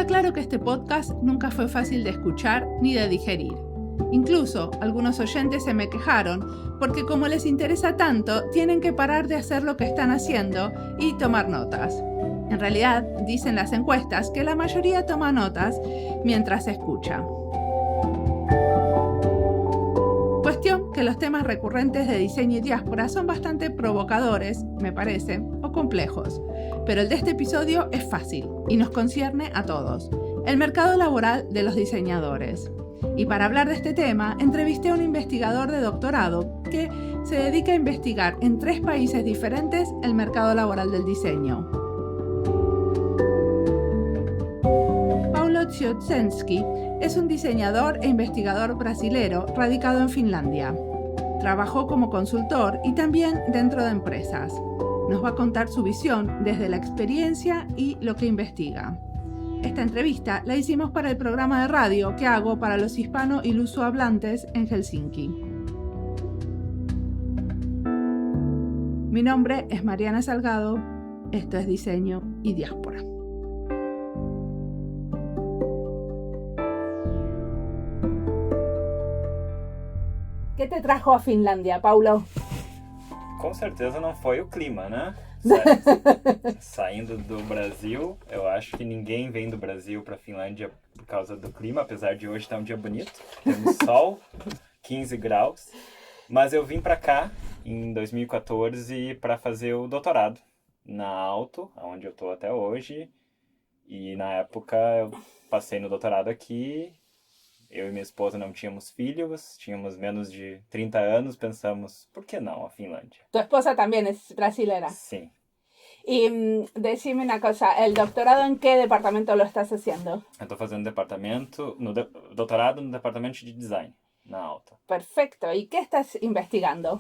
claro que este podcast nunca fue fácil de escuchar ni de digerir. Incluso algunos oyentes se me quejaron porque como les interesa tanto, tienen que parar de hacer lo que están haciendo y tomar notas. En realidad, dicen las encuestas que la mayoría toma notas mientras escucha. Cuestión que los temas recurrentes de diseño y diáspora son bastante provocadores, me parece, o complejos. Pero el de este episodio es fácil y nos concierne a todos. El mercado laboral de los diseñadores. Y para hablar de este tema, entrevisté a un investigador de doctorado que se dedica a investigar en 3 países diferentes el mercado laboral del diseño. Paulo Ciocensky es un diseñador e investigador brasilero radicado en Finlandia. Trabajó como consultor y también dentro de empresas. Nos va a contar su visión desde la experiencia y lo que investiga. Esta entrevista la hicimos para el programa de radio que hago para los hispano y lusohablantes en Helsinki. Mi nombre es Mariana Salgado, esto es Diseño y Diáspora. ¿Qué te trajo a Finlandia, Paulo? Com certeza não foi o clima, né? Saindo do Brasil, eu acho que ninguém vem do Brasil para a Finlândia por causa do clima, apesar de hoje estar um dia bonito. Temos sol, 15 graus. Mas eu vim para cá em 2014 para fazer o doutorado na Aalto, onde eu estou até hoje. E na época eu passei no doutorado aqui. Eu e minha esposa não tínhamos filhos, tínhamos menos de 30 anos, pensamos, por que não a Finlândia? Tu esposa también es brasilera. Sim. Y decime una cosa, ¿el doctorado en qué departamento lo estás haciendo? Eu estou fazendo doutorado no departamento de design, na Aalto. Perfecto, ¿y qué estás investigando?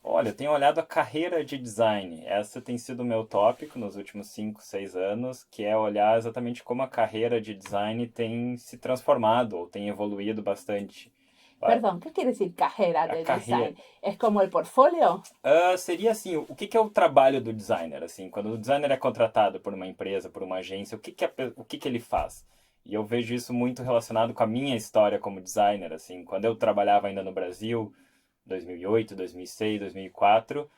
Olha, eu tenho olhado a carreira de design. Essa tem sido o meu tópico nos últimos 5, 6 anos, que é olhar exatamente como a carreira de design tem se transformado ou tem evoluído bastante. Perdón, ¿qué quiere decir carrera de carreira. design? ¿Es como el portfolio? Seria assim, o que é o trabalho do designer? Assim, quando o designer é contratado por uma empresa, por uma agência, o que ele faz? E eu vejo isso muito relacionado com a minha história como designer. Assim, quando eu trabalhava ainda no Brasil, 2008, 2006, 2004,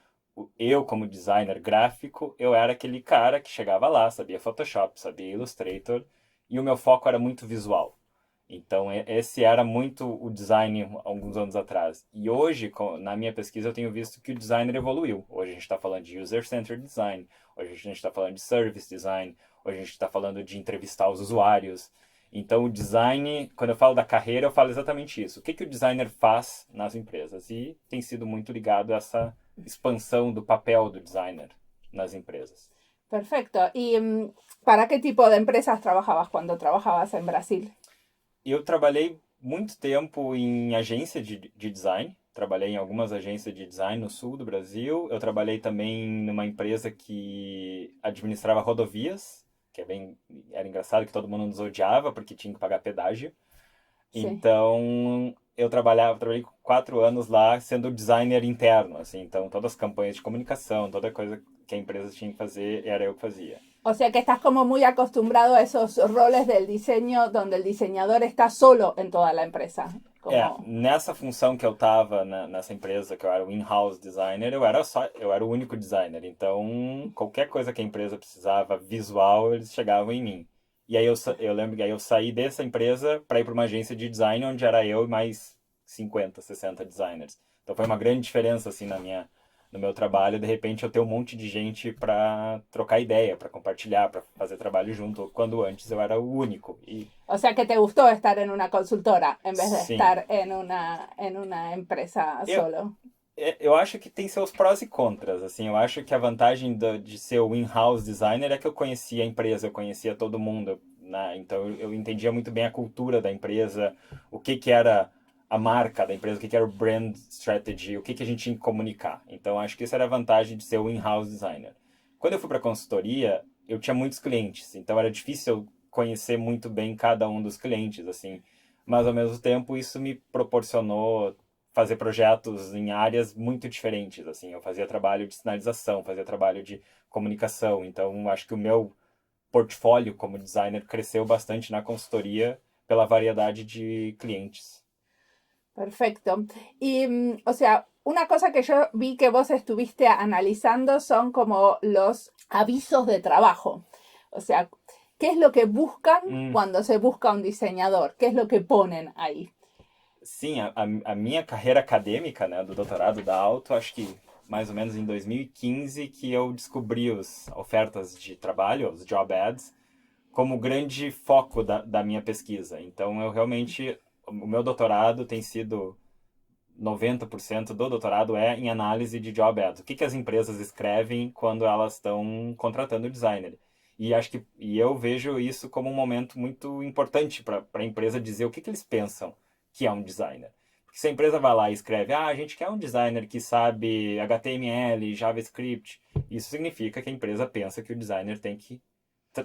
eu como designer gráfico, eu era aquele cara que chegava lá, sabia Photoshop, sabia Illustrator, e o meu foco era muito visual. Então esse era muito o design alguns anos atrás. E hoje, na minha pesquisa, eu tenho visto que o designer evoluiu. Hoje a gente está falando de user-centered design, hoje a gente está falando de service design, hoje a gente está falando de entrevistar os usuários. Então, o design, quando eu falo da carreira, eu falo exatamente isso. O que o designer faz nas empresas? E tem sido muito ligado a essa expansão do papel do designer nas empresas. Perfecto. ¿Y para qué tipo de empresas trabajabas cuando trabajabas en Brasil? Eu trabalhei muito tempo em agência de design. Trabalhei em algumas agências de design no sul do Brasil. Eu trabalhei também numa empresa que administrava rodovias, que era engraçado que todo mundo nos odiava porque tinha que pagar pedágio. Sim. Então, eu trabalhei 4 anos lá sendo designer interno, assim. Então, todas as campanhas de comunicação, toda coisa que a empresa tinha que fazer, era eu que fazia. O sea que estás como muy acostumbrado a esos roles del diseño donde el diseñador está solo en toda la empresa. Como... nessa função que eu estava nessa empresa, que eu era o in-house designer, eu era o único designer. Então, qualquer coisa que a empresa precisava visual, eles chegavam em mim. E aí eu lembro que aí eu saí dessa empresa para ir para uma agência de design, onde era eu e mais 50, 60 designers. Então foi uma grande diferença assim no meu trabalho, de repente eu ter um monte de gente para trocar ideia, para compartilhar, para fazer trabalho junto, quando antes eu era o único. O sea que te gustó estar en una consultora en vez de Sim. estar en una empresa solo. Eu acho que tem seus prós e contras, assim. Eu acho que a vantagem de ser o in-house designer é que eu conhecia a empresa, eu conhecia todo mundo, né? Então eu entendia muito bem a cultura da empresa, o que era a marca da empresa, o que era o brand strategy, o que a gente tinha que comunicar. Então, acho que essa era a vantagem de ser o in-house designer. Quando eu fui para a consultoria, eu tinha muitos clientes, então era difícil conhecer muito bem cada um dos clientes, assim. Mas, ao mesmo tempo, isso me proporcionou fazer projetos em áreas muito diferentes, assim. Eu fazia trabalho de sinalização, fazia trabalho de comunicação. Então, acho que o meu portfólio como designer cresceu bastante na consultoria pela variedade de clientes. Perfecto. Y, o sea, una cosa que yo vi que vos estuviste analizando son como los avisos de trabajo. O sea, ¿qué es lo que buscan cuando se busca un diseñador? ¿Qué es lo que ponen ahí? Sim, a minha carreira acadêmica, né, do doutorado da Alto, acho que mais ou menos em 2015 que eu descobri as ofertas de trabalho, os job ads, como grande foco da minha pesquisa. Então, eu realmente, o meu doutorado tem sido 90% do doutorado é em análise de job ads. O que as empresas escrevem quando elas estão contratando designer. E eu vejo isso como um momento muito importante para a empresa dizer o que eles pensam que é um designer. Porque se a empresa vai lá e escreve, a gente quer um designer que sabe HTML, JavaScript, isso significa que a empresa pensa que o designer tem que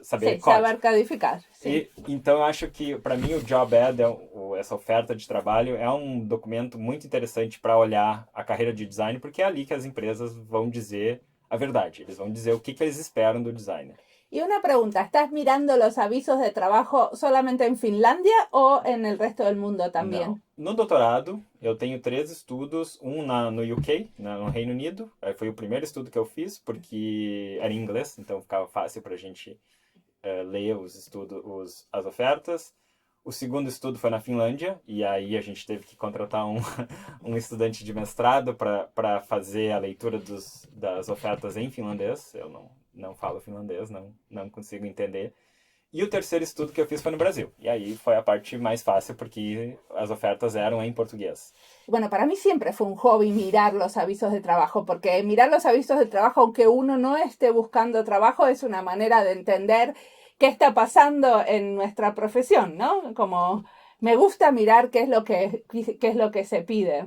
saber código. Saber codificar. Sim. Então, eu acho que, para mim, o Job Ad, essa oferta de trabalho, é um documento muito interessante para olhar a carreira de design, porque é ali que as empresas vão dizer a verdade. Eles vão dizer o que eles esperam do designer. Y una pregunta, ¿estás mirando los avisos de trabajo solamente en Finlandia o en el resto del mundo también? Não. No doutorado, eu tenho 3 estudos, no UK, no Reino Unido. Foi o primeiro estudo que eu fiz, porque era em inglês, então ficava fácil para a gente ler as ofertas. O segundo estudo foi na Finlândia, e aí a gente teve que contratar um estudante de mestrado para fazer a leitura das ofertas em finlandês. Eu não falo finlandês, não consigo entender. E o terceiro estudo que eu fiz foi no Brasil. E aí foi a parte mais fácil, porque as ofertas eram em portugués. Bueno, para mí siempre fue un hobby mirar los avisos de trabajo, porque mirar los avisos de trabajo, aunque uno no esté buscando trabajo, es una manera de entender qué está pasando en nuestra profesión, ¿no? Como me gusta mirar qué es lo que se pide.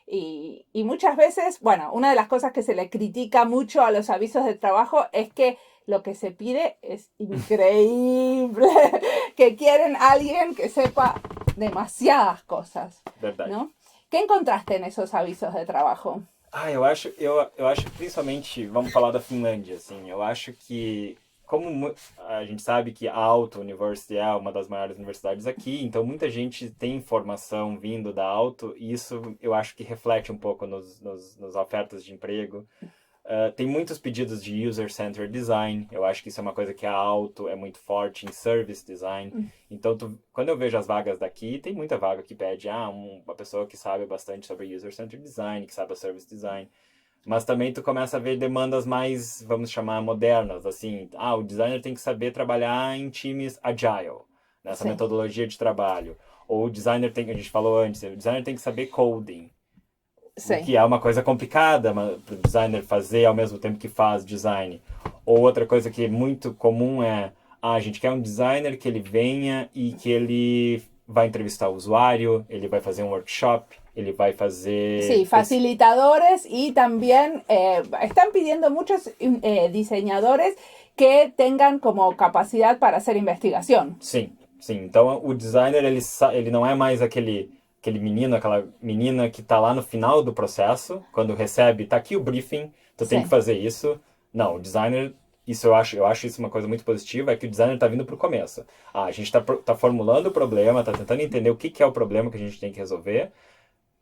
Y muchas veces, bueno, una de las cosas que se le critica mucho a los avisos de trabajo es que lo que se pide es increíble, que quieren a alguien que sepa demasiadas cosas, Verdade. ¿no? ¿Qué encontraste en esos avisos de trabajo? Eu acho principalmente, vamos falar da Finlândia, assim, eu acho que, como a gente sabe que a Aalto University é uma das maiores universidades aqui, então muita gente tem formação vindo da Aalto, e isso eu acho que reflete um pouco nas ofertas de emprego. Tem muitos pedidos de user-centered design, eu acho que isso é uma coisa que a Aalto é muito forte em service design. Então, quando eu vejo as vagas daqui, tem muita vaga que pede uma pessoa que sabe bastante sobre user-centered design, que sabe o service design. Mas também tu começa a ver demandas mais, vamos chamar, modernas, assim, o designer tem que saber trabalhar em times agile, nessa Sim. metodologia de trabalho. Ou o designer a gente falou antes, o designer tem que saber coding. Sim. O que é uma coisa complicada para o designer fazer ao mesmo tempo que faz design. Ou outra coisa que é muito comum a gente quer um designer que ele venha e que ele vai entrevistar o usuário, ele vai fazer um workshop, ele vai fazer... Sí, facilitadores y también están pidiendo muchos diseñadores que tengan como capacidad para hacer investigación. Sim. Então, o designer, ele não é mais aquele menino, aquela menina que está lá no final do processo, quando recebe, tá aqui o briefing, tu tem que fazer isso. Não, o designer, isso eu acho isso uma coisa muito positiva, é que o designer está vindo pro começo. A gente tá formulando o problema, tá tentando entender o que é o problema que a gente tem que resolver.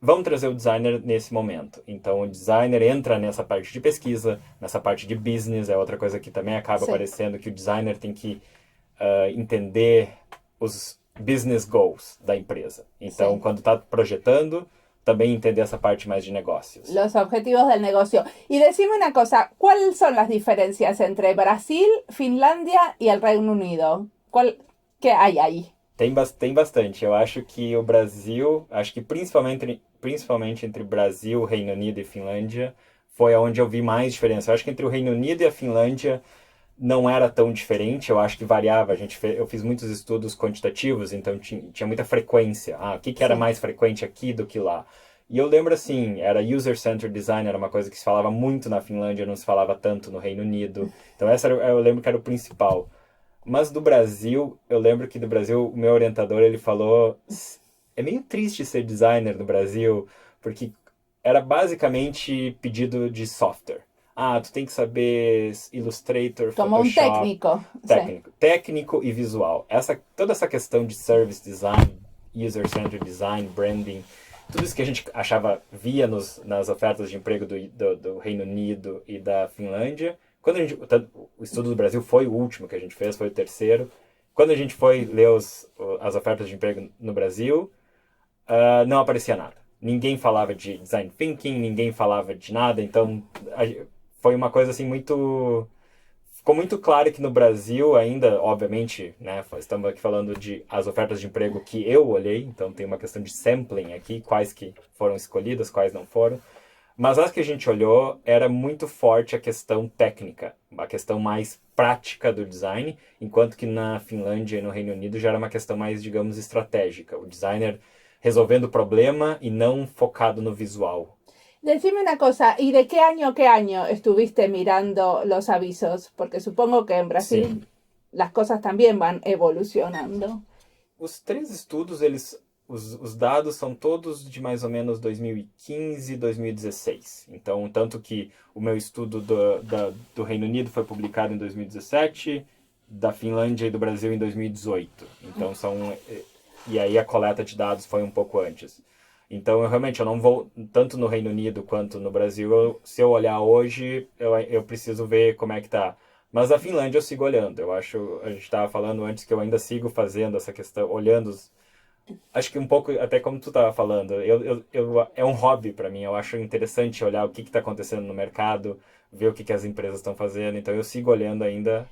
Vamos trazer o designer nesse momento. Então, o designer entra nessa parte de pesquisa, nessa parte de business, é outra coisa que também acaba aparecendo, que o designer tem que entender os business goals da empresa. Então, quando está projetando, también entender esa parte más de negocios. Los objetivos del negocio. Y decime una cosa, ¿cuáles son las diferencias entre Brasil, Finlandia y el Reino Unido? ¿Qué hay ahí? Tem bastante. Eu acho que o Brasil, principalmente entre Brasil, Reino Unido e Finlândia, foi onde eu vi mais diferença. Eu acho que entre o Reino Unido e a Finlândia não era tão diferente, eu acho que variava. Eu fiz muitos estudos quantitativos, então tinha muita frequência. O que era mais frequente aqui do que lá? E eu lembro assim, era user-centered design, era uma coisa que se falava muito na Finlândia, não se falava tanto no Reino Unido. Então eu lembro que era o principal. Mas do Brasil, eu lembro que do Brasil, o meu orientador, ele falou, é meio triste ser designer no Brasil, porque era basicamente pedido de software. ah, tu tem que saber Illustrator, Como un Photoshop, técnico. Sí. técnico e visual. Toda essa questão de service design, user-centered design, branding, tudo isso que a gente via nas ofertas de emprego do Reino Unido e da Finlândia. O estudo do Brasil foi o último que a gente fez, foi o terceiro. Quando a gente foi ler as ofertas de emprego no Brasil, não aparecia nada. Ninguém falava de design thinking, ninguém falava de nada, então foi uma coisa assim muito... Ficou muito claro que no Brasil ainda, obviamente, né, estamos aqui falando de as ofertas de emprego que eu olhei, então tem uma questão de sampling aqui, quais que foram escolhidas, quais não foram. Mas as que a gente olhou, era muito forte a questão técnica, a questão mais prática do design, enquanto que na Finlândia e no Reino Unido já era uma questão mais, digamos, estratégica. O designer resolvendo o problema e não focado no visual. Decime una cosa, ¿y de qué año estuviste mirando los avisos? Porque supongo que en Brasil Sim. las cosas también van evolucionando. Os três estudos, os dados são todos de mais ou menos 2015, 2016. Então, tanto que o meu estudo do Reino Unido foi publicado em 2017, da Finlândia e do Brasil em 2018. Então, e aí a coleta de dados foi um pouco antes. Então, eu não vou, tanto no Reino Unido quanto no Brasil, se eu olhar hoje, eu preciso ver como é que tá. Mas a Finlândia eu sigo olhando. Eu acho, a gente estava falando antes que eu ainda sigo fazendo essa questão, olhando acho que um pouco, até como tu estava falando, é um hobby para mim. Eu acho interessante olhar o que está acontecendo no mercado, ver o que as empresas estão fazendo. Então, eu sigo olhando ainda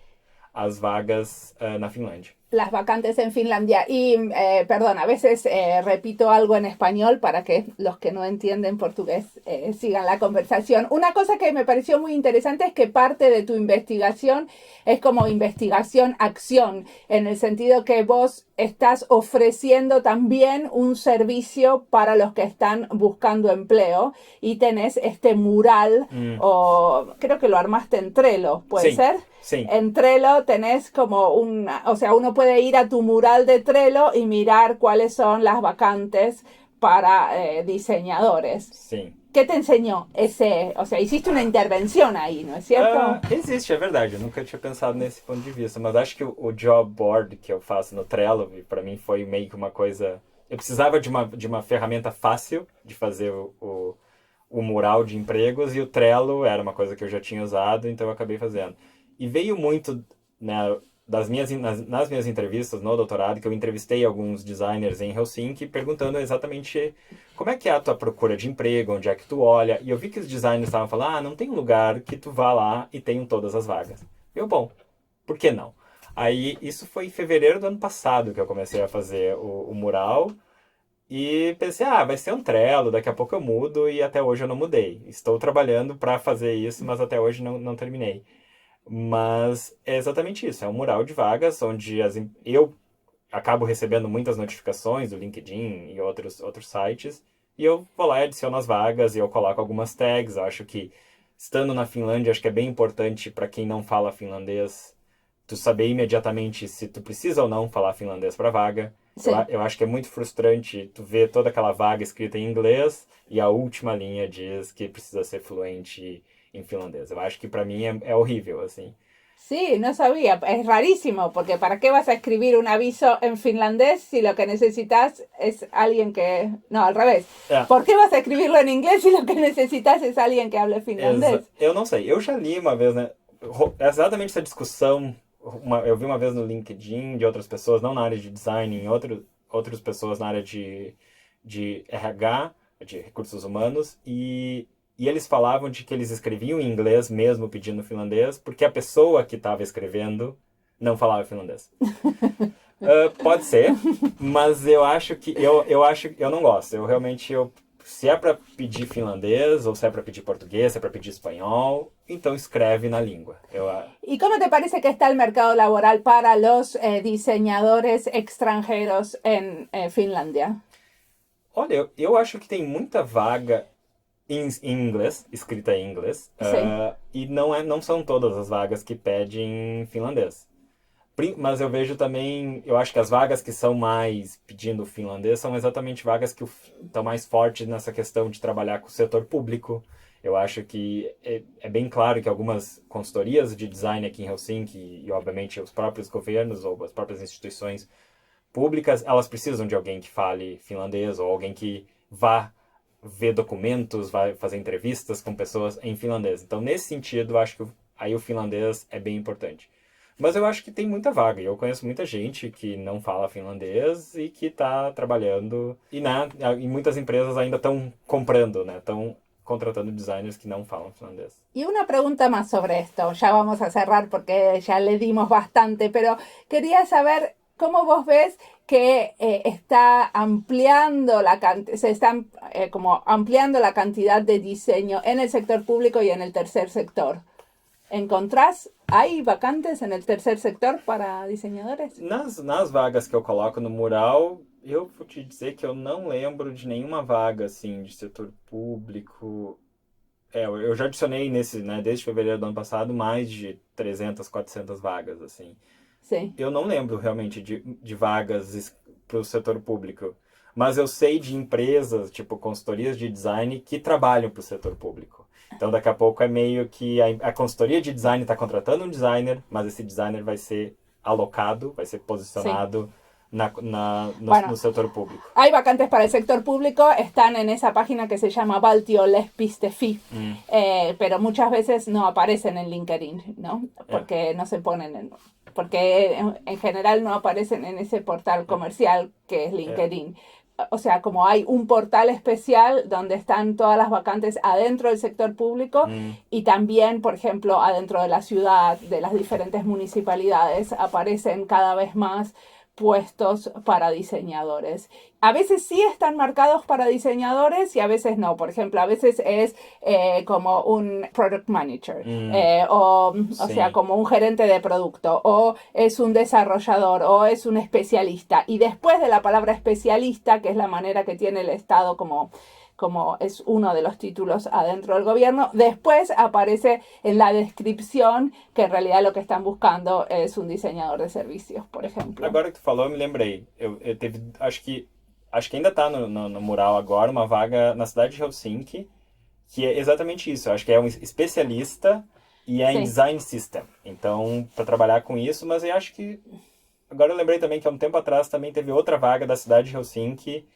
as vagas na Finlândia. Las vacantes en Finlandia. Y, perdón, a veces repito algo en español para que los que no entienden portugués sigan la conversación. Una cosa que me pareció muy interesante es que parte de tu investigación es como investigación-acción, en el sentido que vos estás ofreciendo también un servicio para los que están buscando empleo y tenés este mural, o creo que lo armaste en Trello, ¿puede Sí, ser? sí. En Trello tenés como o sea, uno puede ir a tu mural de Trello y mirar cuáles son las vacantes para diseñadores. Sim. ¿Qué te enseñó ese? O sea, hiciste una intervención ahí, ¿no es cierto? Existe, é verdade. Eu nunca tinha pensado nesse ponto de vista, mas acho que o job board que eu faço no Trello, para mim foi meio que uma coisa... Eu precisava de uma ferramenta fácil de fazer o mural de empregos, e o Trello era uma coisa que eu já tinha usado, então eu acabei fazendo. E veio muito, né, nas minhas entrevistas no doutorado, que eu entrevistei alguns designers em Helsinki, perguntando exatamente como é que é a tua procura de emprego, onde é que tu olha. E eu vi que os designers estavam falando, não tem um lugar que tu vá lá e tenham todas as vagas. Bom, por que não? Aí, isso foi em fevereiro do ano passado que eu comecei a fazer o mural. E pensei, vai ser um Trello, daqui a pouco eu mudo, e até hoje eu não mudei. Estou trabalhando para fazer isso, mas até hoje não terminei. Mas é exatamente isso, é um mural de vagas onde eu acabo recebendo muitas notificações do LinkedIn e outros sites, e eu vou lá e adiciono as vagas e eu coloco algumas tags. Eu acho que, estando na Finlândia, acho que é bem importante para quem não fala finlandês, tu saber imediatamente se tu precisa ou não falar finlandês para vaga. Eu acho que é muito frustrante tu ver toda aquela vaga escrita em inglês e a última linha diz que precisa ser fluente en finlandés. Eu acho que para mí es horrible, así. Sí, no sabía. Es rarísimo, porque ¿para qué vas a escribir un aviso en finlandés si lo que necesitas es alguien que... No, al revés. ¿Por qué vas a escribirlo en inglés si lo que necesitas es alguien que hable finlandês? Eu não sei. Eu já li uma vez, né? Exatamente essa discussão. Eu vi uma vez no LinkedIn de outras pessoas, não na área de design, em outras pessoas na área de RH, de recursos humanos, e eles falavam de que eles escreviam em inglês mesmo pedindo finlandês, porque a pessoa que estava escrevendo não falava finlandês. Pode ser, mas eu acho que eu não gosto. Eu realmente, se é para pedir finlandês, ou se é para pedir português, se é para pedir espanhol, então escreve na língua. ¿Y cómo te parece que está el mercado laboral para los diseñadores extranjeros en Finlandia? Olha, eu acho que tem muita vaga em inglês, escrita em inglês, e não são todas as vagas que pedem finlandês. Mas eu vejo também, eu acho que as vagas que são mais pedindo finlandês são exatamente vagas que estão mais fortes nessa questão de trabalhar com o setor público. Eu acho que é bem claro que algumas consultorias de design aqui em Helsinki, e obviamente os próprios governos ou as próprias instituições públicas, elas precisam de alguém que fale finlandês ou alguém que vá ver documentos, vai fazer entrevistas com pessoas em finlandês. Então, nesse sentido, eu acho que aí o finlandês é bem importante. Mas eu acho que tem muita vaga. E eu conheço muita gente que não fala finlandês e que está trabalhando. E muitas empresas ainda estão comprando, né? Estão contratando designers que não falam finlandês. Y una pregunta más sobre esto, ya vamos a cerrar porque ya le dimos bastante, pero quería saber cómo vos ves que está ampliando se está como ampliando la cantidad de diseño en el sector público y en el tercer sector. ¿Hay vacantes en el tercer sector para diseñadores? Nas vagas que eu coloco no mural, eu vou te dizer que eu não lembro de nenhuma vaga, assim, de setor público. Eu já adicionei desde fevereiro do ano passado, mais de 300, 400 vagas, assim. Sim. Eu não lembro realmente de vagas para o setor público, mas eu sei de empresas, tipo consultorias de design, que trabalham para o setor público. Então, daqui a pouco é meio que a consultoria de design está contratando um designer, mas esse designer vai ser alocado, vai ser posicionado no sector público. Hay vacantes para el sector público, están en esa página que se llama Valtio-Lehti.fi, pero muchas veces no aparecen en LinkedIn, ¿no? Porque no se ponen porque en general no aparecen en ese portal comercial que es LinkedIn. O sea, como hay un portal especial donde están todas las vacantes adentro del sector público y también, por ejemplo, adentro de la ciudad, de las diferentes municipalidades, aparecen cada vez más puestos para diseñadores. A veces sí están marcados para diseñadores y a veces no. Por ejemplo, a veces es como un product manager o sea, como un gerente de producto o es un desarrollador o es un especialista. Y después de la palabra especialista, que es la manera que tiene el Estado como es uno de los títulos adentro del gobierno, después aparece en la descripción que en realidad lo que están buscando es un diseñador de servicios, por ejemplo. Agora que tu falou, eu me lembrei. Eu teve, acho que ainda está no mural agora, uma vaga na cidade de Helsinki, que é exatamente isso. Eu acho que é um especialista e é em design system. Então, para trabalhar com isso, mas eu acho que... Agora eu lembrei também que há um tempo atrás também teve outra vaga da cidade de Helsinki.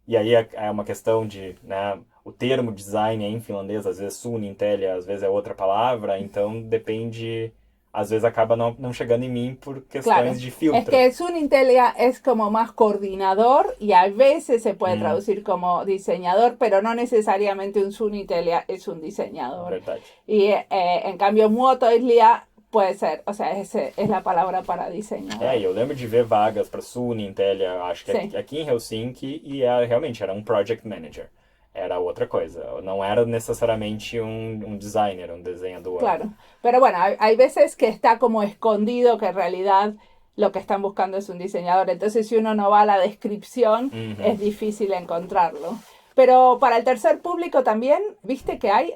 E aí é uma questão de, né, o termo design é em finlandês, às vezes suunnitelma, às vezes é outra palavra, então depende, às vezes acaba não chegando em mim por questões de filtro. Es que suunnitelma es como más coordinador y a veces se puede traducir como diseñador, pero no necesariamente un suunnitelma es un diseñador. Verdade. Y en cambio muotoilija puede ser, o sea, es la palabra para diseño. Eu lembro de ver vagas para suunnitelma, acho que aqui em Helsinki, e realmente era um project manager. Era outra coisa, não era necesariamente un designer, un diseñador. Claro, pero bueno, hay veces que está como escondido que en realidad lo que están buscando es un diseñador. Entonces, si uno no va a la descripción, es difícil encontrarlo. Pero para el tercer público también, ¿viste que hay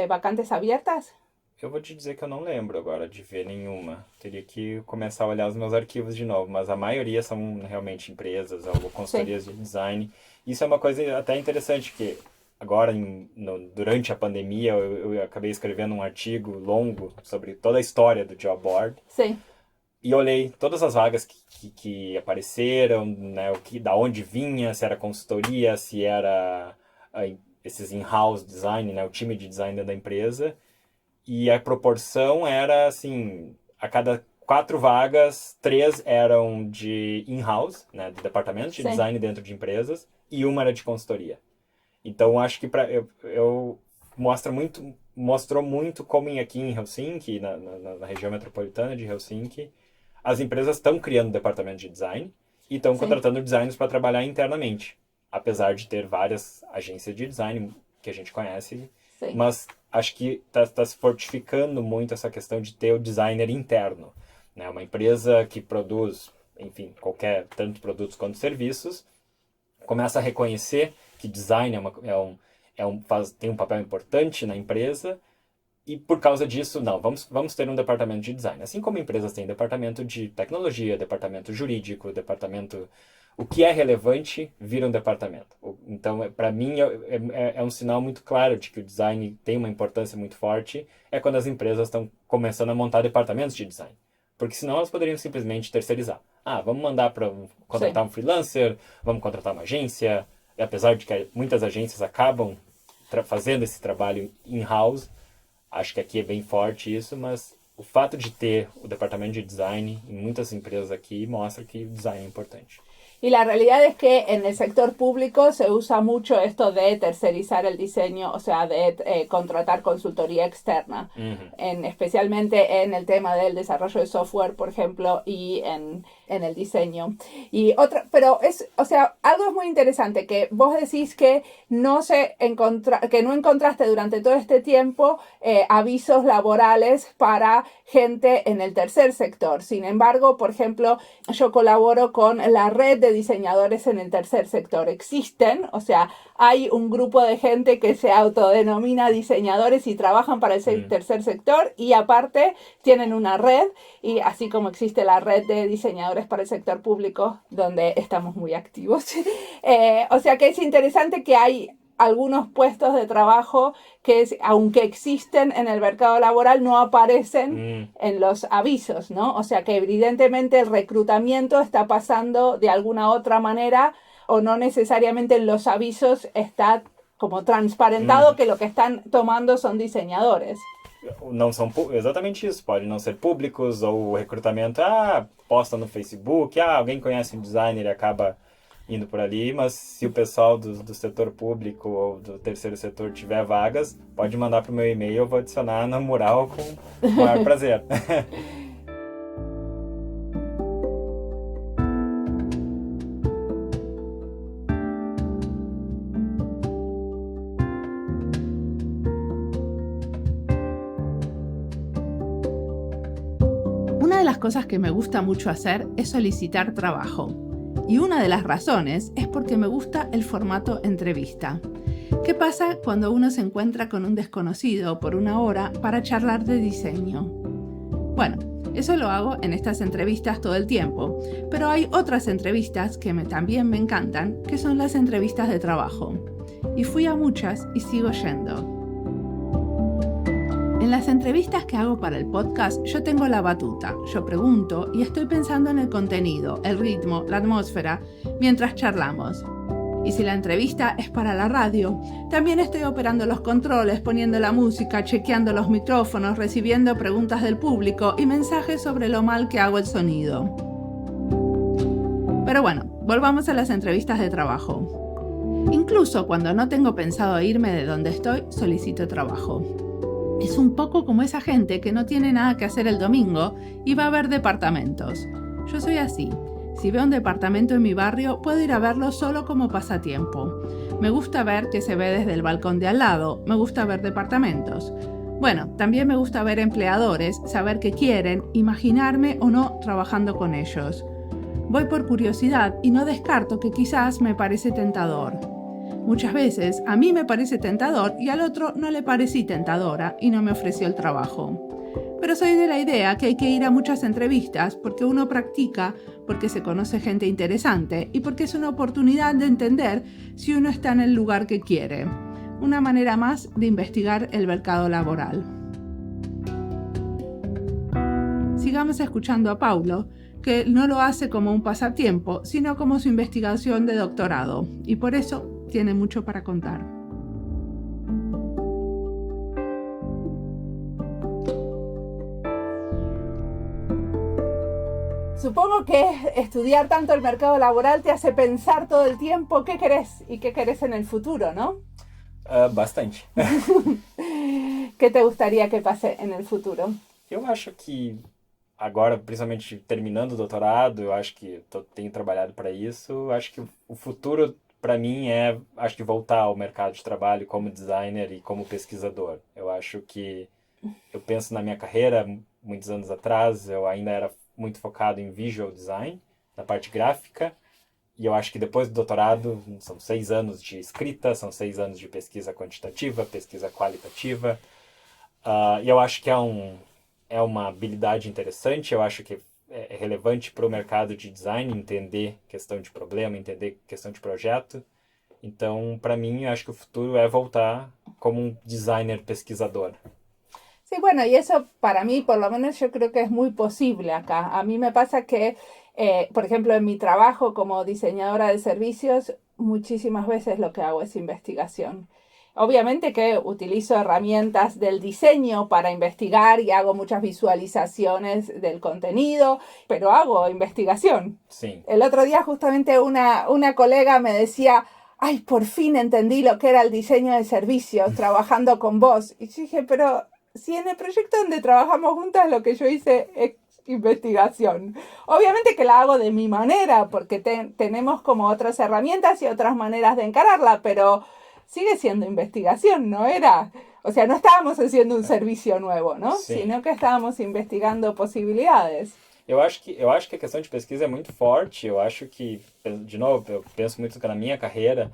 vacantes abiertas? Eu vou te dizer que eu não lembro agora de ver nenhuma. Teria que começar a olhar os meus arquivos de novo, mas a maioria são realmente empresas ou consultorias de design. Isso é uma coisa até interessante, que agora, durante a pandemia, eu acabei escrevendo um artigo longo sobre toda a história do job board. Sim. E olhei todas as vagas que apareceram, né, da onde vinha, se era consultoria, se era esses in-house design, né, o time de design da empresa. E a proporção era, assim, a cada 4 vagas, 3 eram de in-house, né, de departamento de design dentro de empresas, e uma era de consultoria. Então, acho que mostrou muito como aqui em Helsinki, na região metropolitana de Helsinki, as empresas estão criando departamento de design e estão contratando designers para trabalhar internamente, apesar de ter várias agências de design que a gente conhece. Sim. Mas acho que está se fortificando muito essa questão de ter o designer interno, né? Uma empresa que produz, enfim, tanto produtos quanto serviços, começa a reconhecer que design tem um papel importante na empresa e por causa disso, vamos ter um departamento de design. Assim como empresas têm departamento de tecnologia, departamento jurídico, departamento... O que é relevante vira um departamento. Então, para mim, é um sinal muito claro de que o design tem uma importância muito forte, é quando as empresas estão começando a montar departamentos de design. Porque senão elas poderiam simplesmente terceirizar. Ah, vamos mandar para contratar um freelancer, vamos contratar uma agência. E apesar de que muitas agências acabam fazendo esse trabalho in-house, acho que aqui é bem forte isso, mas o fato de ter o departamento de design em muitas empresas aqui mostra que o design é importante. Y la realidad es que en el sector público se usa mucho esto de tercerizar el diseño, o sea, de contratar consultoría externa, especialmente en el tema del desarrollo de software, por ejemplo, y en el diseño. Y pero o sea, algo es muy interesante, que vos decís que no encontraste durante todo este tiempo avisos laborales para gente en el tercer sector. Sin embargo, por ejemplo, yo colaboro con la red de diseñadores en el tercer sector. Existen, o sea, hay un grupo de gente que se autodenomina diseñadores y trabajan para el tercer sector, y aparte tienen una red, y así como existe la red de diseñadores para el sector público, donde estamos muy activos. O sea que es interesante que hay algunos puestos de trabajo que, aunque existen en el mercado laboral, no aparecen en los avisos, ¿no? O sea que evidentemente el reclutamiento está pasando de alguna otra manera, o no necesariamente en los avisos está como transparentado que lo que están tomando son diseñadores. Não são exatamente isso, pode não ser públicos, ou o recrutamento, posta no Facebook, alguém conhece um designer e acaba indo por ali, mas se o pessoal do setor público ou do terceiro setor tiver vagas, pode mandar para o meu e-mail, eu vou adicionar na mural com o maior prazer. Una de las cosas que me gusta mucho hacer es solicitar trabajo. Y una de las razones es porque me gusta el formato entrevista. ¿Qué pasa cuando uno se encuentra con un desconocido por una hora para charlar de diseño? Bueno, eso lo hago en estas entrevistas todo el tiempo, pero hay otras entrevistas que también me encantan, que son las entrevistas de trabajo. Y fui a muchas y sigo yendo. En las entrevistas que hago para el podcast, yo tengo la batuta, yo pregunto y estoy pensando en el contenido, el ritmo, la atmósfera, mientras charlamos. Y si la entrevista es para la radio, también estoy operando los controles, poniendo la música, chequeando los micrófonos, recibiendo preguntas del público y mensajes sobre lo mal que hago el sonido. Pero bueno, volvamos a las entrevistas de trabajo. Incluso cuando no tengo pensado irme de donde estoy, solicito trabajo. Es un poco como esa gente que no tiene nada que hacer el domingo y va a ver departamentos. Yo soy así. Si veo un departamento en mi barrio, puedo ir a verlo solo como pasatiempo. Me gusta ver qué se ve desde el balcón de al lado. Me gusta ver departamentos. Bueno, también me gusta ver empleadores, saber qué quieren, imaginarme o no trabajando con ellos. Voy por curiosidad y no descarto que quizás me parece tentador. Muchas veces a mí me parece tentador y al otro no le parecí tentadora y no me ofreció el trabajo. Pero soy de la idea que hay que ir a muchas entrevistas porque uno practica, porque se conoce gente interesante y porque es una oportunidad de entender si uno está en el lugar que quiere. Una manera más de investigar el mercado laboral. Sigamos escuchando a Paulo, que no lo hace como un pasatiempo, sino como su investigación de doctorado, y por eso tiene mucho para contar. Supongo que estudiar tanto el mercado laboral te hace pensar todo el tiempo qué querés y qué querés en el futuro, ¿no? Bastante. ¿Qué te gustaría que pase en el futuro? Eu acho que agora, principalmente terminando o doutorado, eu acho que tenho trabalhado para isso. Eu acho que o futuro, para mim, acho que voltar ao mercado de trabalho como designer e como pesquisador. Eu acho que eu penso na minha carreira, muitos anos atrás, eu ainda era muito focado em visual design, na parte gráfica, e eu acho que depois do doutorado, são 6 anos de escrita, são 6 anos de pesquisa quantitativa, pesquisa qualitativa, e eu acho que é uma habilidade interessante, eu acho que é relevante para o mercado de design, entender questão de problema, entender questão de projeto, Então, para mim, eu acho que o futuro é voltar como um designer pesquisador. Sí, bueno, y eso para mí, por lo menos yo creo que es muy posible acá. A mí me pasa que, por ejemplo, en mi trabajo como diseñadora de servicios, muchísimas veces lo que hago es investigación. Obviamente que utilizo herramientas del diseño para investigar y hago muchas visualizaciones del contenido, pero hago investigación. Sim. El otro día justamente una colega me decía, ay, por fin entendí lo que era el diseño de servicios trabajando con vos. Y yo dije, pero si en el proyecto donde trabajamos juntas lo que yo hice es investigación. Obviamente que la hago de mi manera, porque tenemos como otras herramientas y otras maneras de encararla, pero sigue siendo investigación, ¿no era? O sea, no estábamos haciendo un servicio nuevo, ¿no? Sim. Sino que estábamos investigando posibilidades. Eu acho que a questão de pesquisa é muito forte. Eu acho que, de novo, eu penso muito que na minha carreira,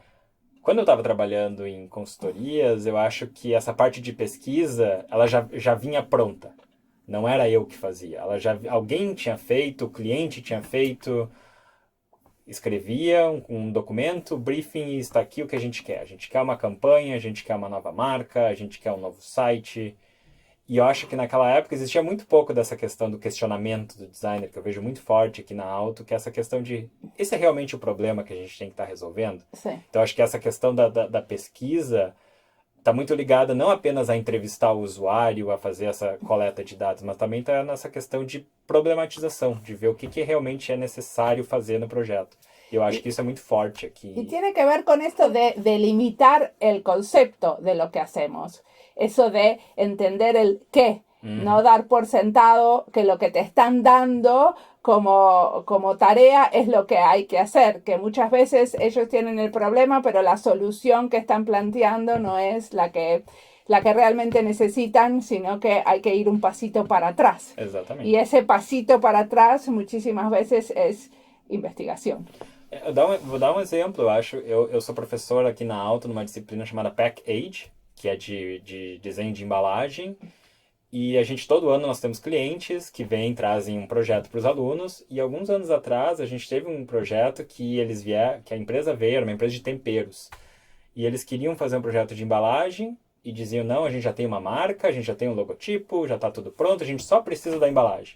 quando eu estava trabalhando em consultorias, eu acho que essa parte de pesquisa, ela já vinha pronta. Não era eu que fazia. Alguém tinha feito, o cliente tinha feito, escrevia um documento, briefing, e está aqui o que a gente quer. A gente quer uma campanha, a gente quer uma nova marca, a gente quer um novo site. E eu acho que naquela época existia muito pouco dessa questão do questionamento do designer, que eu vejo muito forte aqui na Aalto, que é essa questão de, esse é realmente o problema que a gente tem que estar resolvendo? Sí. Então, acho que essa questão da pesquisa está muito ligada não apenas a entrevistar o usuário, a fazer essa coleta de dados, mas também está nessa questão de problematização, de ver o que realmente é necessário fazer no projeto. E eu acho que isso é muito forte aqui. Y tiene que ver con esto de delimitar el concepto de lo que hacemos. Eso de entender el qué, no dar por sentado que lo que te están dando como tarea es lo que hay que hacer, que muchas veces ellos tienen el problema, pero la solución que están planteando no es la que realmente necesitan, sino que hay que ir un pasito para atrás. Exatamente. Y ese pasito para atrás muchísimas veces es investigación. Vou dar um exemplo, eu sou professor aqui na Aalto numa disciplina chamada Pack Age, que é de desenho de embalagem, e a gente todo ano nós temos clientes que vêm, trazem um projeto para os alunos, e alguns anos atrás a gente teve um projeto que que a empresa veio, era uma empresa de temperos, e eles queriam fazer um projeto de embalagem e diziam, não, a gente já tem uma marca, a gente já tem um logotipo, já está tudo pronto, a gente só precisa da embalagem.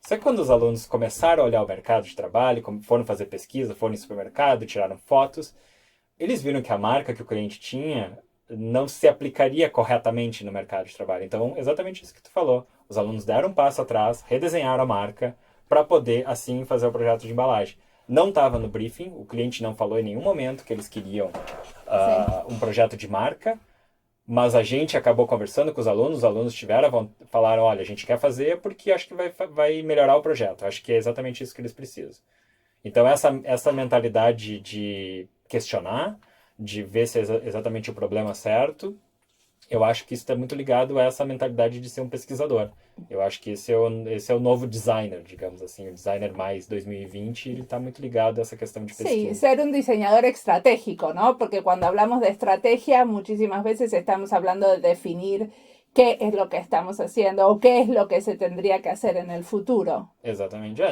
Só que quando os alunos começaram a olhar o mercado de trabalho, foram fazer pesquisa, foram no supermercado, tiraram fotos, eles viram que a marca que o cliente tinha não se aplicaria corretamente no mercado de trabalho. Então, exatamente isso que tu falou. Os alunos deram um passo atrás, redesenharam a marca para poder, assim, fazer o projeto de embalagem. Não estava no briefing, o cliente não falou em nenhum momento que eles queriam um projeto de marca, mas a gente acabou conversando com os alunos falaram, olha, a gente quer fazer porque acho que vai melhorar o projeto. Acho que é exatamente isso que eles precisam. Então, essa mentalidade de questionar, de ver se é exatamente o problema certo, eu acho que isso está muito ligado a essa mentalidade de ser um pesquisador. Eu acho que esse é o novo designer, digamos assim, o designer mais 2020, ele está muito ligado a essa questão de pesquisa. Sí, ser un diseñador estratégico, ¿no? Porque cuando hablamos de estrategia, muchísimas veces estamos hablando de definir qué es lo que estamos haciendo o qué es lo que se tendría que hacer en el futuro. Exatamente.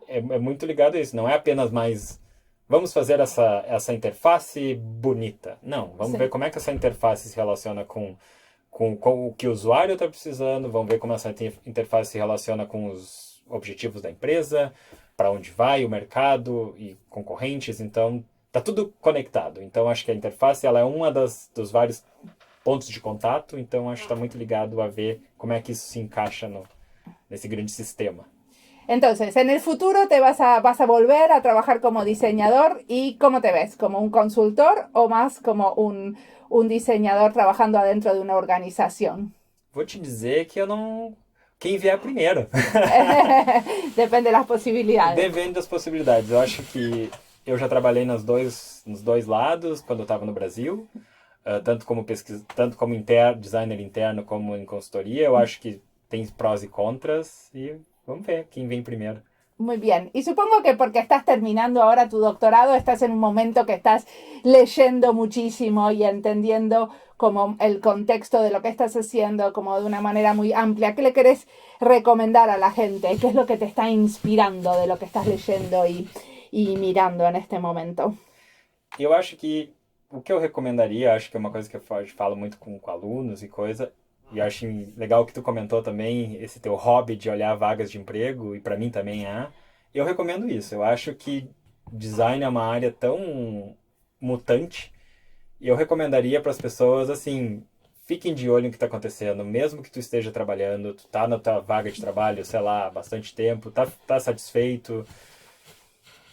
É muito ligado a isso. Não é apenas mais, vamos fazer essa interface bonita. Não, vamos ver como é que essa interface se relaciona com o que o usuário está precisando, vamos ver como essa interface se relaciona com os objetivos da empresa, para onde vai o mercado e concorrentes. Então, está tudo conectado. Então, acho que a interface ela é uma dos vários pontos de contato. Então, acho que está muito ligado a ver como é que isso se encaixa nesse grande sistema. Entonces, en el futuro te vas a volver a trabajar como diseñador, y ¿cómo te ves? ¿Como un consultor o más como un diseñador trabajando adentro de una organización? Vou te dizer que eu não... Quem vier primeiro. Depende de las posibilidades. Depende das possibilidades. Eu acho que eu já trabalhei nos dois lados quando eu estava no Brasil, tanto como designer interno como em consultoria. Eu acho que tem prós e contras e vamos ver quem vem primeiro. Muy bien. Y supongo que porque estás terminando ahora tu doctorado, estás en un momento que estás leyendo muchísimo y entendiendo como el contexto de lo que estás haciendo como de una manera muy amplia. ¿Qué le querés recomendar a la gente? ¿Qué es lo que te está inspirando de lo que estás leyendo y mirando en este momento? Eu acho que o que eu recomendaria, acho que é uma coisa que eu falo muito com alunos e coisa, e eu acho legal que tu comentou também, esse teu hobby de olhar vagas de emprego, e para mim também é. Eu recomendo isso. Eu acho que design é uma área tão mutante, e eu recomendaria para as pessoas, assim, fiquem de olho no que está acontecendo, mesmo que tu esteja trabalhando, tu tá na tua vaga de trabalho, sei lá, há bastante tempo, tá satisfeito,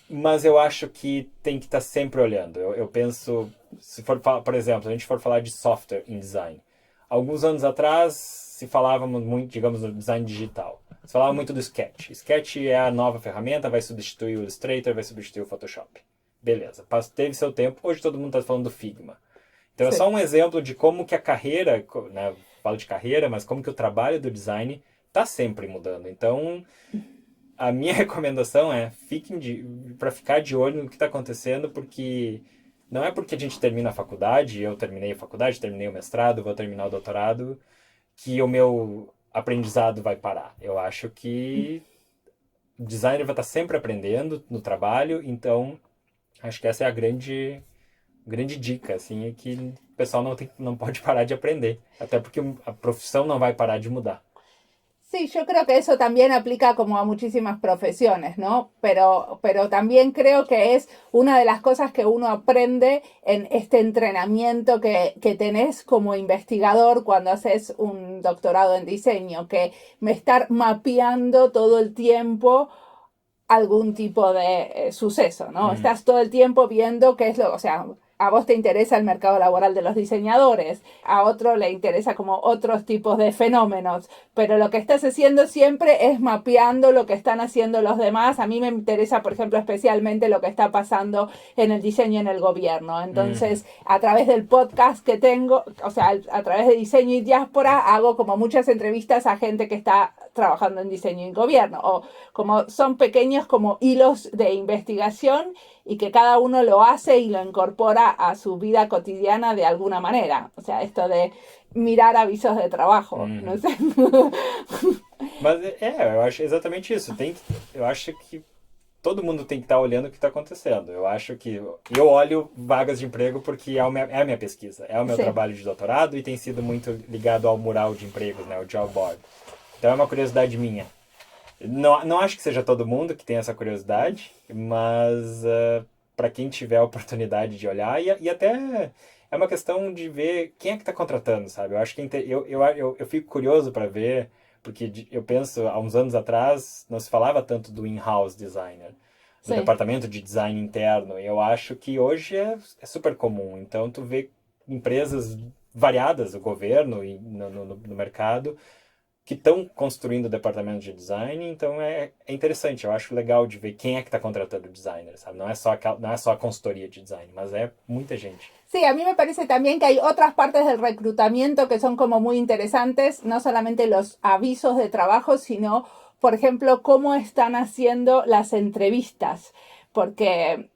mas eu acho que tem que estar sempre olhando. Eu penso, se for, por exemplo, se a gente for falar de software em design. Alguns anos atrás, se falávamos muito, digamos, no design digital. Se falava muito do Sketch. Sketch é a nova ferramenta, vai substituir o Illustrator, vai substituir o Photoshop. Beleza, teve seu tempo, hoje todo mundo está falando do Figma. Então é Sí. só um exemplo de como que a carreira, né, falo de carreira, mas como que o trabalho do design está sempre mudando. Então, a minha recomendação é para ficar de olho no que está acontecendo, porque não é porque a gente termina a faculdade, eu terminei a faculdade, terminei o mestrado, vou terminar o doutorado, que o meu aprendizado vai parar. Eu acho que o designer vai estar sempre aprendendo no trabalho, então acho que essa é a grande dica, assim, é que o pessoal não pode parar de aprender, até porque a profissão não vai parar de mudar. Sí, yo creo que eso también aplica como a muchísimas profesiones, ¿no? Pero también creo que es una de las cosas que uno aprende en este entrenamiento que tenés como investigador cuando haces un doctorado en diseño, que me estar mapeando todo el tiempo algún tipo de suceso, ¿no? Estás todo el tiempo viendo qué es lo, o sea, a vos te interesa el mercado laboral de los diseñadores, a otro le interesa como otros tipos de fenómenos, pero lo que estás haciendo siempre es mapeando lo que están haciendo los demás. A mí me interesa, por ejemplo, especialmente lo que está pasando en el diseño en el gobierno. Entonces, a través del podcast que tengo, o sea, a través de Diseño y Diáspora, hago como muchas entrevistas a gente que está trabajando en diseño y gobierno, o como son pequeños como hilos de investigación y que cada uno lo hace y lo incorpora a su vida cotidiana de alguna manera. O sea, esto de mirar avisos de trabajo, não sei. Mas eu acho exatamente isso. Eu acho que todo mundo tem que estar olhando o que está acontecendo. Eu acho que eu olho vagas de emprego porque é a minha pesquisa, é o meu trabalho de doutorado e tem sido muito ligado ao mural de empregos, né, o job board. Então é uma curiosidade minha. Não acho que seja todo mundo que tem essa curiosidade, mas para quem tiver a oportunidade de olhar, e até é uma questão de ver quem é que está contratando, sabe? Eu acho que eu fico curioso para ver, porque eu penso, há uns anos atrás, não se falava tanto do in-house designer, do departamento de design interno, e eu acho que hoje é super comum. Então, tu vê empresas variadas, o governo e no mercado, que estão construindo o departamento de design, então é interessante, eu acho legal de ver quem é que está contratando o designer, sabe? Não é só a consultoria de design, mas é muita gente. Sí, a mí me parece también que hay otras partes del reclutamiento que son como muy interesantes, no solamente los avisos de trabajo, sino, por ejemplo, cómo están haciendo las entrevistas, porque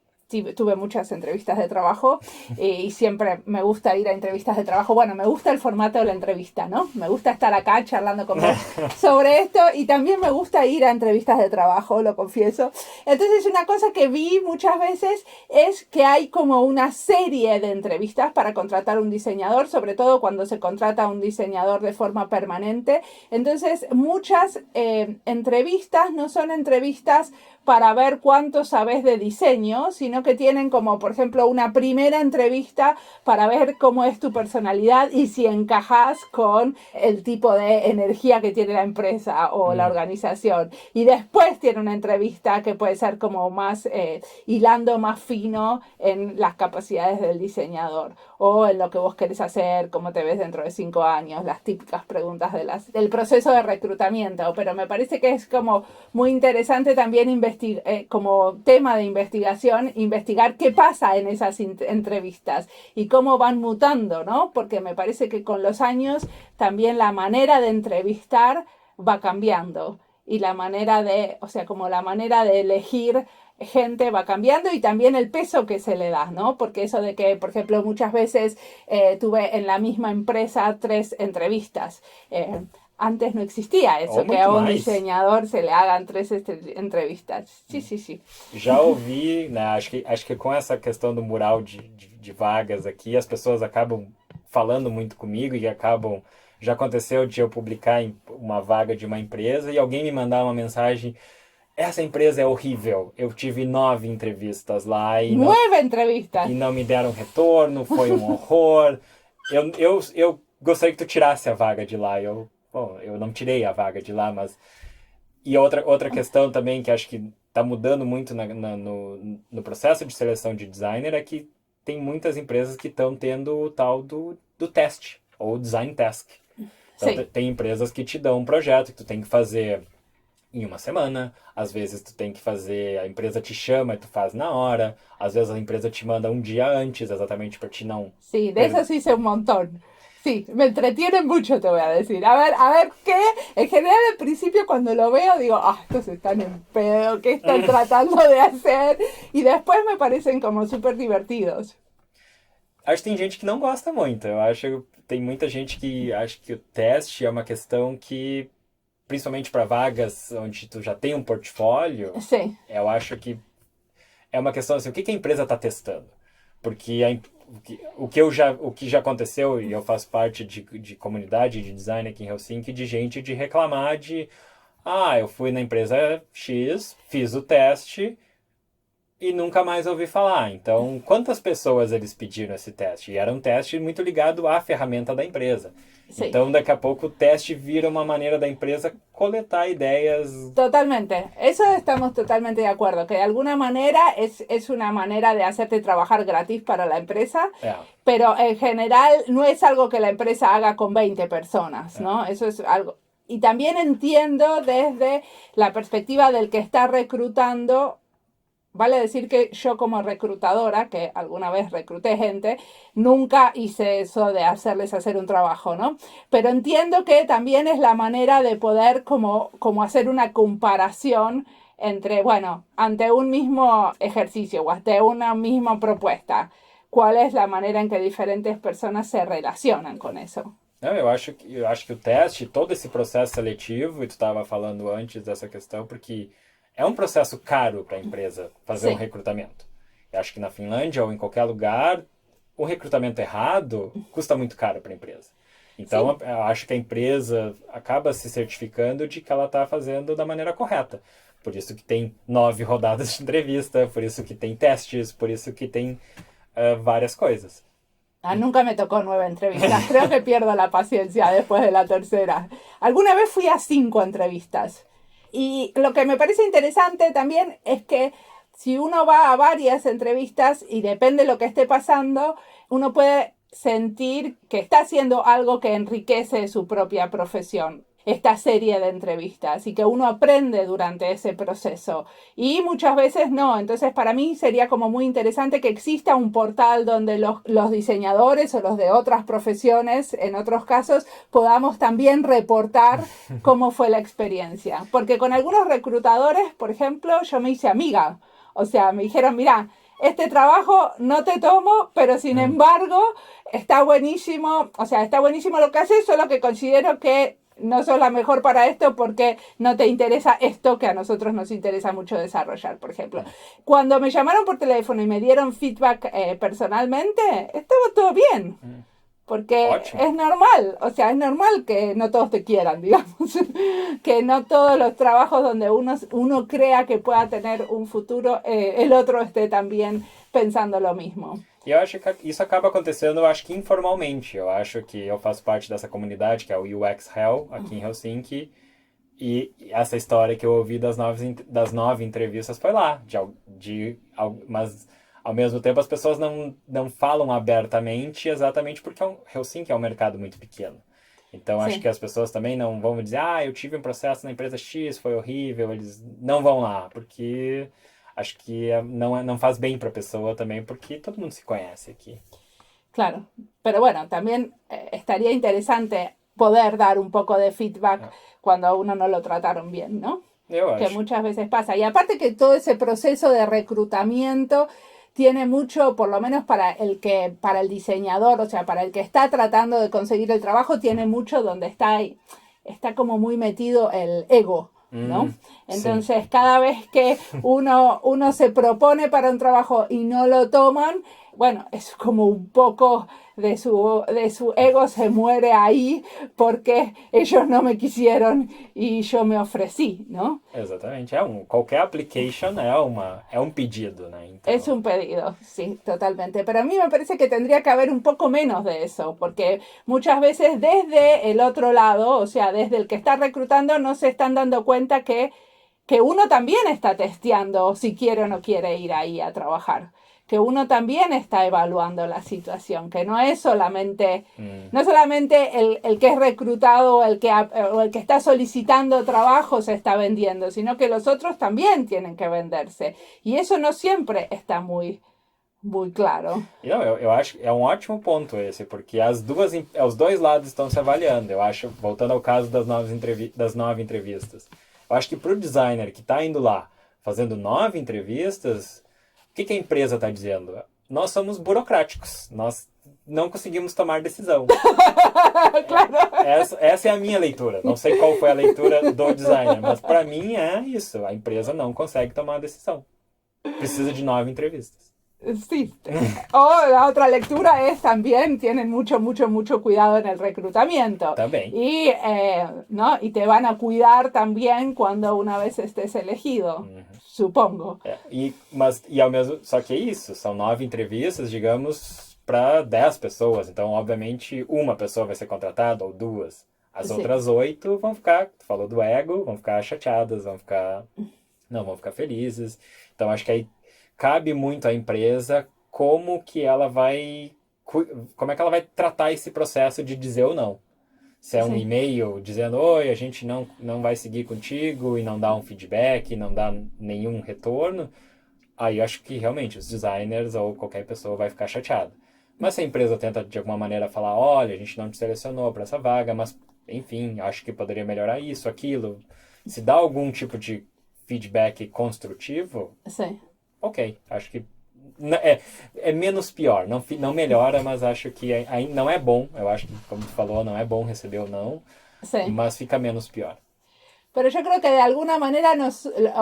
tuve muchas entrevistas de trabajo y siempre me gusta ir a entrevistas de trabajo. Bueno, me gusta el formato de la entrevista, ¿no? Me gusta estar acá charlando con vos sobre esto y también me gusta ir a entrevistas de trabajo, lo confieso. Entonces, una cosa que vi muchas veces es que hay como una serie de entrevistas para contratar un diseñador, sobre todo cuando se contrata un diseñador de forma permanente. Entonces, muchas entrevistas no son entrevistas para ver cuánto sabes de diseño, sino que tienen como, por ejemplo, una primera entrevista para ver cómo es tu personalidad y si encajas con el tipo de energía que tiene la empresa o la organización. Y después tiene una entrevista que puede ser como más hilando más fino en las capacidades del diseñador o en lo que vos querés hacer, cómo te ves dentro de 5 años, las típicas preguntas del proceso de reclutamiento. Pero me parece que es como muy interesante también como tema de investigación, investigar qué pasa en esas entrevistas y cómo van mutando, ¿no? Porque me parece que con los años también la manera de entrevistar va cambiando y la manera de, o sea, como la manera de elegir gente va cambiando y también el peso que se le da, ¿no? Porque eso de que, por ejemplo, muchas veces tuve en la misma empresa 3 entrevistas. antes no existia isso, que a um diseñador se le hagan 3 entrevistas. Sí. Já ouvi, né, acho que com essa questão do mural de vagas aqui, as pessoas acabam falando muito comigo e acabam... Já aconteceu de eu publicar uma vaga de uma empresa e alguém me mandar uma mensagem: essa empresa é horrível, eu tive 9 entrevistas lá e 9 entrevistas! E não me deram retorno, foi um horror. Eu gostaria que tu tirasse a vaga de lá. Eu não tirei a vaga de lá, mas... E outra questão também que acho que está mudando muito no processo de seleção de designer é que tem muitas empresas que estão tendo o tal do teste, ou design task. Então, tem empresas que te dão um projeto que tu tem que fazer em uma semana, às vezes tu tem que fazer, a empresa te chama e tu faz na hora, às vezes a empresa te manda um dia antes, exatamente para ti não... Sí, de eso sí sé un montón. Sí, me entretienen mucho, te voy a decir. A ver qué. En general, al principio, cuando lo veo, digo, estos están en pedo, ¿qué están tratando de hacer? Y después me parecen como súper divertidos. Acho que tem gente que não gosta muito. Eu acho que tem muita gente que acha que o teste é uma questão que, principalmente para vagas onde tu já tem um portfólio, Sim. Eu acho que é uma questão assim, o que a empresa está testando? Porque o que já aconteceu, e eu faço parte de comunidade de design aqui em Helsinki, de gente de reclamar de eu fui na empresa X, fiz o teste e nunca mais ouvi falar. Então, quantas pessoas eles pediram esse teste? E era um teste muito ligado à ferramenta da empresa. Sí. Então, daqui a pouco, o teste vira uma maneira da empresa coletar ideias. Totalmente. Eso estamos totalmente de acuerdo. Que de alguna manera es una manera de hacerte trabajar gratis para la empresa, pero en general no es algo que la empresa haga con 20 personas, ¿no? Eso es algo... Y también entiendo desde la perspectiva del que está reclutando. Vale decir que yo como reclutadora, que alguna vez recluté gente, nunca hice eso de hacerles hacer un trabajo, ¿no? Pero entiendo que también es la manera de poder como hacer una comparación entre, bueno, ante un mismo ejercicio o ante una misma propuesta, cuál es la manera en que diferentes personas se relacionan con eso. Não, eu acho que o teste, todo esse processo seletivo, e tu estava falando antes dessa questão, porque... É um processo caro para a empresa fazer um recrutamento. Eu acho que na Finlândia ou em qualquer lugar, o recrutamento errado custa muito caro para a empresa. Então, eu acho que a empresa acaba se certificando de que ela está fazendo da maneira correta. Por isso que tem 9 rodadas de entrevista, por isso que tem testes, por isso que tem várias coisas. Nunca me tocó 9 entrevistas. Creo que pierdo la paciencia después de la tercera. Alguna vez fui a 5 entrevistas. Y lo que me parece interesante también es que si uno va a varias entrevistas y depende de lo que esté pasando, uno puede sentir que está haciendo algo que enriquece su propia profesión, esta serie de entrevistas, y que uno aprende durante ese proceso. Y muchas veces no. Entonces, para mí sería como muy interesante que exista un portal donde los diseñadores o los de otras profesiones, en otros casos, podamos también reportar cómo fue la experiencia. Porque con algunos reclutadores, por ejemplo, yo me hice amiga. O sea, me dijeron, mira, este trabajo no te tomo, pero sin embargo, está buenísimo. O sea, está buenísimo lo que haces, solo que considero que no sos la mejor para esto porque no te interesa esto que a nosotros nos interesa mucho desarrollar, por ejemplo. Cuando me llamaron por teléfono y me dieron feedback personalmente, estaba todo bien. Porque es normal, o sea, es normal que no todos te quieran, digamos. Que no todos los trabajos donde uno crea que pueda tener un futuro, el otro esté también pensando lo mismo. E eu acho que isso acaba acontecendo, eu acho que informalmente. Eu acho que eu faço parte dessa comunidade, que é o UX Hell, aqui em Helsinki. E essa história que eu ouvi das 9 entrevistas foi lá. Mas, ao mesmo tempo, as pessoas não falam abertamente, exatamente porque Helsinki é um mercado muito pequeno. Então, acho que as pessoas também não vão dizer, eu tive um processo na empresa X, foi horrível. Eles não vão lá, porque... Acho que não faz bem para a pessoa também, porque todo mundo se conhece aquí. Claro, pero bueno, también estaría interesante poder dar un poco de feedback cuando a uno no lo trataron bien, ¿no? Que muchas veces pasa. Y aparte que todo ese proceso de reclutamiento tiene mucho, por lo menos para el diseñador, o sea, para el que está tratando de conseguir el trabajo, tiene mucho donde está ahí. está como muy metido el ego, ¿no? Entonces, sí. cada vez que uno se propone para un trabajo y no lo toman, bueno, es como un poco de su ego se muere ahí porque ellos no me quisieron y yo me ofrecí, ¿no? Exatamente. Qualquer application é um pedido, né? Es Então, un pedido, sí, totalmente. Pero a mí me parece que tendría que haber un poco menos de eso, porque muchas veces desde el otro lado, o sea, desde el que está reclutando, no se están dando cuenta que uno también está testeando si quiere o no quiere ir ahí a trabajar, que uno también está evaluando la situación, que no es solamente, no solamente el que es reclutado o el que está solicitando trabajo se está vendiendo, sino que los otros también tienen que venderse. Y eso no siempre está muy, muy claro. não, eu acho que é um ótimo ponto esse, porque os dois lados estão se avaliando. Eu acho, voltando ao caso das 9 entrevistas, eu acho que para o designer que está indo lá fazendo 9 entrevistas, o que a empresa está dizendo? Nós somos burocráticos, nós não conseguimos tomar decisão. Claro. Essa é a minha leitura. Não sei qual foi a leitura do designer, mas para mim é isso. A empresa não consegue tomar a decisão. Precisa de 9 entrevistas. Sí. O la otra lectura es también tienen mucho cuidado en el reclutamiento. Também. ¿No? Y te van a cuidar también cuando una vez estés elegido, supongo. Só que é isso, são 9 entrevistas, digamos, para 10 pessoas. Então, obviamente, uma pessoa vai ser contratada ou duas. As outras 8 vão ficar, tu falou do ego, vão ficar chateadas, vão ficar felizes. Então, acho que aí cabe muito à empresa como é que ela vai tratar esse processo de dizer ou não. Se é um e-mail dizendo, oi, a gente não vai seguir contigo e não dá um feedback, não dá nenhum retorno, aí eu acho que realmente os designers ou qualquer pessoa vai ficar chateada. Mas se a empresa tenta de alguma maneira falar, olha, a gente não te selecionou para essa vaga, mas enfim, acho que poderia melhorar isso, aquilo. Se dá algum tipo de feedback construtivo, ok, acho que é menos pior, não melhora, mas acho que ainda não é bom, eu acho que, como tu falou, não é bom receber ou não, mas fica menos pior. Pero yo creo que de alguna manera,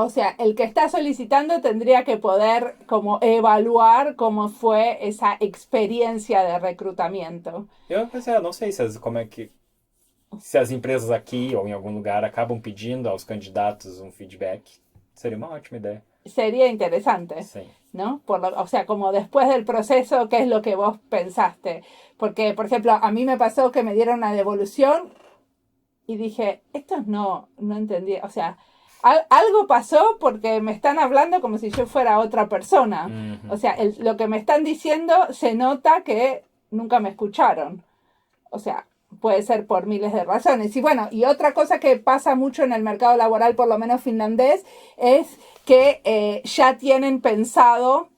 o sea, el que está solicitando tendría que poder como evaluar cómo fue esa experiencia de reclutamiento. Eu não sei se as empresas aqui ou em algum lugar acabam pedindo aos candidatos um feedback. Sería una ótima idea. Sería interesante, sí. ¿no? O sea, como después del proceso, ¿qué es lo que vos pensaste? Porque, por ejemplo, a mí me pasó que me dieron una devolución y dije, esto no entendí. O sea, algo pasó porque me están hablando como si yo fuera otra persona. O sea, lo que me están diciendo se nota que nunca me escucharon. O sea, puede ser por miles de razones. Y bueno, y otra cosa que pasa mucho en el mercado laboral, por lo menos finlandés, es que ya tienen pensado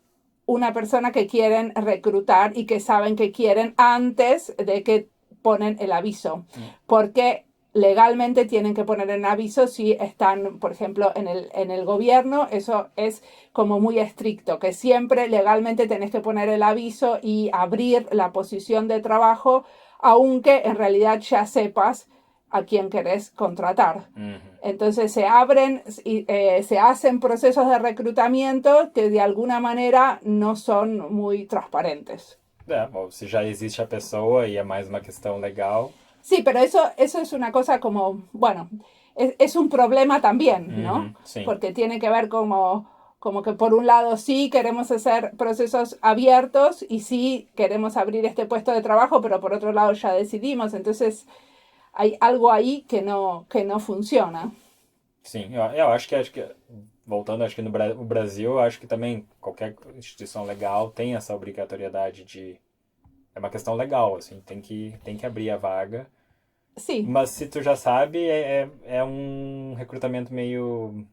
una persona que quieren reclutar y que saben que quieren antes de que ponen el aviso. Porque legalmente tienen que poner en aviso si están, por ejemplo, en el gobierno. Eso es como muy estricto, que siempre legalmente tenés que poner el aviso y abrir la posición de trabajo, aunque en realidad ya sepas a quién querés contratar. Entonces se abren y se hacen procesos de reclutamiento que de alguna manera no son muy transparentes. Se ya existe a pessoa y es más una cuestión legal. Sí, pero eso es una cosa como, bueno, es un problema también, ¿no? Sí. Porque tiene que ver como que por un lado sí queremos hacer procesos abiertos y sí queremos abrir este puesto de trabajo, pero por otro lado ya decidimos. Entonces hay algo ahí que no funciona. Sim, eu acho que voltando, acho que no Brasil, eu acho que também qualquer instituição legal tem essa obrigatoriedade de... É uma questão legal, assim, tem que abrir a vaga. Sim. Mas se tu já sabe, é um recrutamento meio...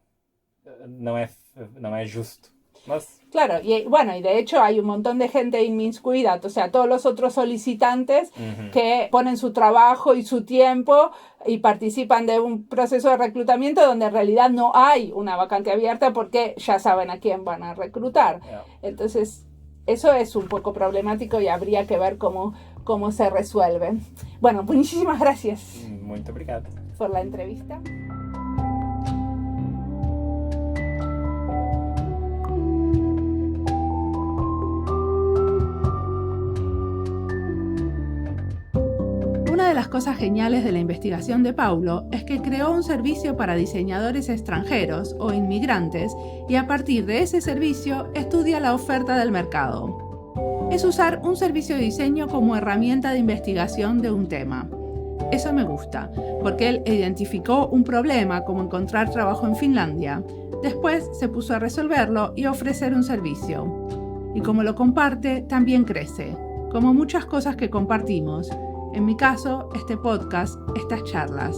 Não é justo. Mas... Claro, y bueno, y de hecho hay un montón de gente inmiscuida, o sea, todos los otros solicitantes que ponen su trabajo y su tiempo y participan de un proceso de reclutamiento donde en realidad no hay una vacante abierta porque ya saben a quién van a reclutar. Yeah. Entonces, eso es un poco problemático y habría que ver cómo se resuelve. Bueno, muchísimas gracias. Muito obrigado. por la entrevista. Una de las cosas geniales de la investigación de Paulo es que creó un servicio para diseñadores extranjeros o inmigrantes y a partir de ese servicio estudia la oferta del mercado. Es usar un servicio de diseño como herramienta de investigación de un tema. Eso me gusta, porque él identificó un problema como encontrar trabajo en Finlandia. Después se puso a resolverlo y a ofrecer un servicio. Y como lo comparte, también crece, como muchas cosas que compartimos. En mi caso, este podcast, estas charlas.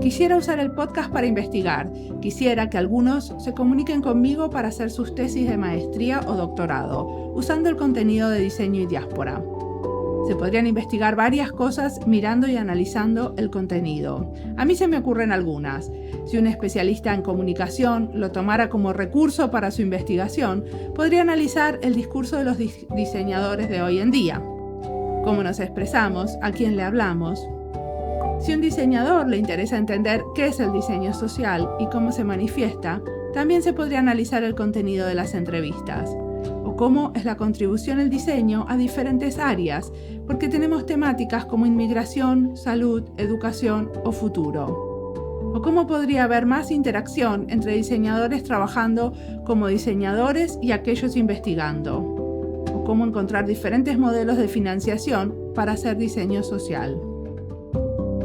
Quisiera usar el podcast para investigar. Quisiera que algunos se comuniquen conmigo para hacer sus tesis de maestría o doctorado, usando el contenido de Diseño y Diáspora. Se podrían investigar varias cosas mirando y analizando el contenido. A mí se me ocurren algunas. Si un especialista en comunicación lo tomara como recurso para su investigación, podría analizar el discurso de los diseñadores de hoy en día. Cómo nos expresamos, a quién le hablamos. Si a un diseñador le interesa entender qué es el diseño social y cómo se manifiesta, también se podría analizar el contenido de las entrevistas. O cómo es la contribución del diseño a diferentes áreas, porque tenemos temáticas como inmigración, salud, educación o futuro. O cómo podría haber más interacción entre diseñadores trabajando como diseñadores y aquellos investigando. O cómo encontrar diferentes modelos de financiación para hacer diseño social.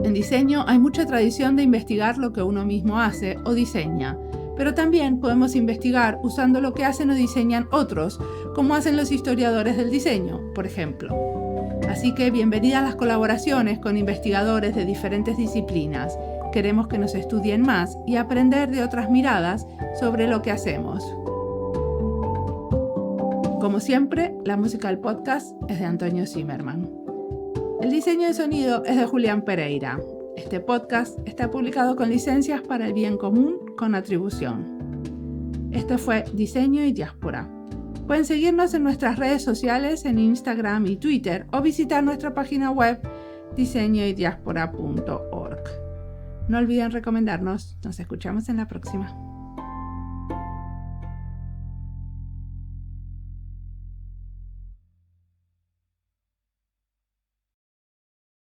En diseño hay mucha tradición de investigar lo que uno mismo hace o diseña, pero también podemos investigar usando lo que hacen o diseñan otros, como hacen los historiadores del diseño, por ejemplo. Así que bienvenidas las colaboraciones con investigadores de diferentes disciplinas. Queremos que nos estudien más y aprender de otras miradas sobre lo que hacemos. Como siempre, la música del podcast es de Antonio Zimmerman. El diseño de sonido es de Julián Pereira. Este podcast está publicado con licencias para el bien común con atribución. Esto fue Diseño y Diáspora. Pueden seguirnos en nuestras redes sociales en Instagram y Twitter o visitar nuestra página web diseñoydiaspora.org. No olviden recomendarnos. Nos escuchamos en la próxima.